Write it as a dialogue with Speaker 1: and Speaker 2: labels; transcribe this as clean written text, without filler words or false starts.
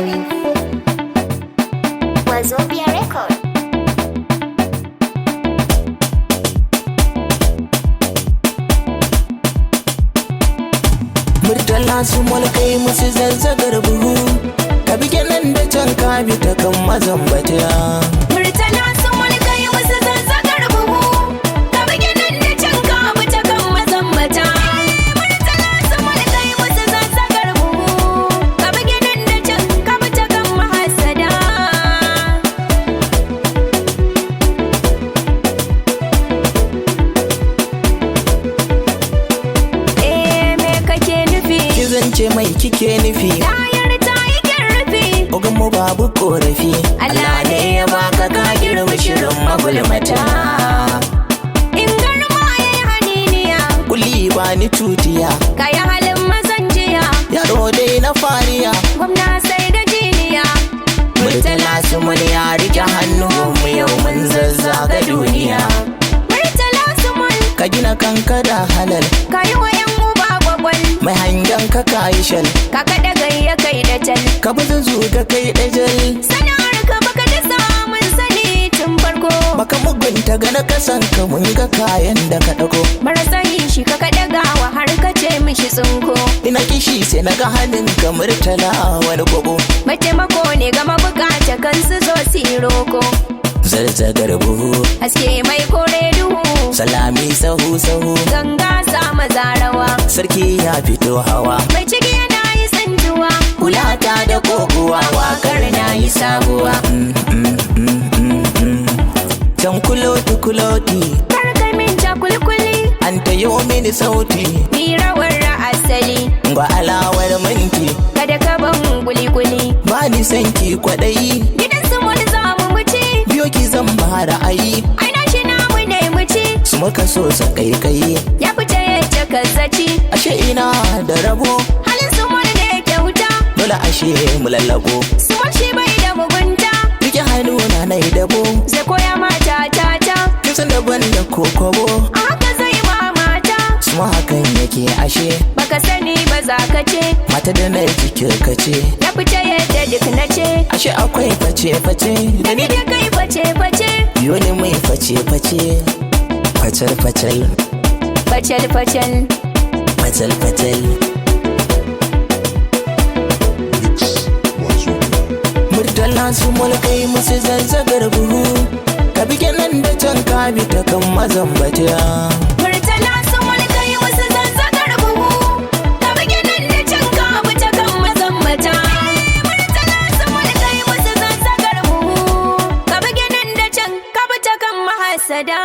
Speaker 1: Sharif. Wazobia Record.
Speaker 2: Murtala Smoll kai musu zazzagar buhu, ka bige nan da can ka bi ta kan mazambata.
Speaker 3: Murtala Smoll kai musu zazzagar buhu, ka bige nan da can ka bi ta kan mazambata. Murtala Smoll kai musu zazzagar buhu, ka bige nan da can ka bi ta kan mahassada. Me kake nufi?
Speaker 2: Kizance mai kike nufi?
Speaker 3: Tayar ta yi kin rufi.
Speaker 2: Ogan mu babu korafi, Allah ne ya baka ka girma shirin magulmata.
Speaker 3: In garma ya yi haniniya,
Speaker 2: Kulli ba ni tutiya,
Speaker 3: ka yi halin mazan jiya.
Speaker 2: yaro dai na fariya.
Speaker 3: Gwamna sai da jiniya.
Speaker 2: Murtala Smoll ya rike hannu mu yau mun zazzaga duniya.
Speaker 3: Murtala Smoll
Speaker 2: Ka gina kanka da halal,
Speaker 3: ka yi wa 'yan uba gwagwal.
Speaker 2: mai hangen ka kayi shal,
Speaker 3: Ka kaɗa gayya kai da tal.
Speaker 2: ka bi zuga kai dajal.
Speaker 3: Sana'ar ka baka da samun sani tun farko.
Speaker 2: Baka mugunta ga na kasan ka mun ga kayan da ka ɗago.
Speaker 3: Marasa yin shi ka kaɗa gawa har ka ce mishi tsinko.
Speaker 2: Ina kishi sai na ga hannun ka Murtala wani gogo.
Speaker 3: Mataimako ne ga mabukata kan su zo su yi roko.
Speaker 2: Zazzagar buhu,
Speaker 3: Haske mai kore duhu.
Speaker 2: salami sahu sahu,
Speaker 3: Ganga sa maza rawa.
Speaker 2: sarki ya fito hawa.
Speaker 3: Mai ciki yana yi tsintuwa.
Speaker 2: Kulata da koguwa, wakar na yi sabuwa. Can kuloti kuloti,
Speaker 3: Karka min ta kulikuli.
Speaker 2: an ta yi mini sauti.
Speaker 3: Mi rawar asali.
Speaker 2: Ga alawar minti,
Speaker 3: Kada ka ban kulikuli.
Speaker 2: ba ni sanki kwaɗayi.
Speaker 3: Gidan su wani za mu muci.
Speaker 2: Biyo ki zan ba ra'ayi,
Speaker 3: Aina shi namu ne muci.
Speaker 2: su maka so sa kai.
Speaker 3: Ya fita yadda ka zaci.
Speaker 2: Ashe ina da rabo,
Speaker 3: Halin su wani ne kyauta.
Speaker 2: dole ashe mu lallabo.
Speaker 3: Su shi bai da mugunta.
Speaker 2: Rike hannu na nai dabo,
Speaker 3: Zai koya mata ta.
Speaker 2: kisan daban da kokobo.
Speaker 3: A haka zai ma mata.
Speaker 2: Su ma hakan yake ashe,
Speaker 3: Baka sani ba za ka ce.
Speaker 2: mata da na jikin kace.
Speaker 3: Ya fita yadda duk na ce.
Speaker 2: Ashe akwai face-face,
Speaker 3: Da ni da kai face.
Speaker 2: biyo ni mai face-face. Facal-facal,
Speaker 3: Facal.
Speaker 2: facal-facal. Murtala Smoll kai musu zazzagar buhu, ka bige nan da can ka bi ta kan mazambata.
Speaker 3: Murtala Smoll kai wasu zazzagar buhu. Ka bige nan da can ka bi ta kan mazambata. Murtala Smoll kai wasu zazzagar buhu. Ka bige nan da can ka bi ta kan mahassada.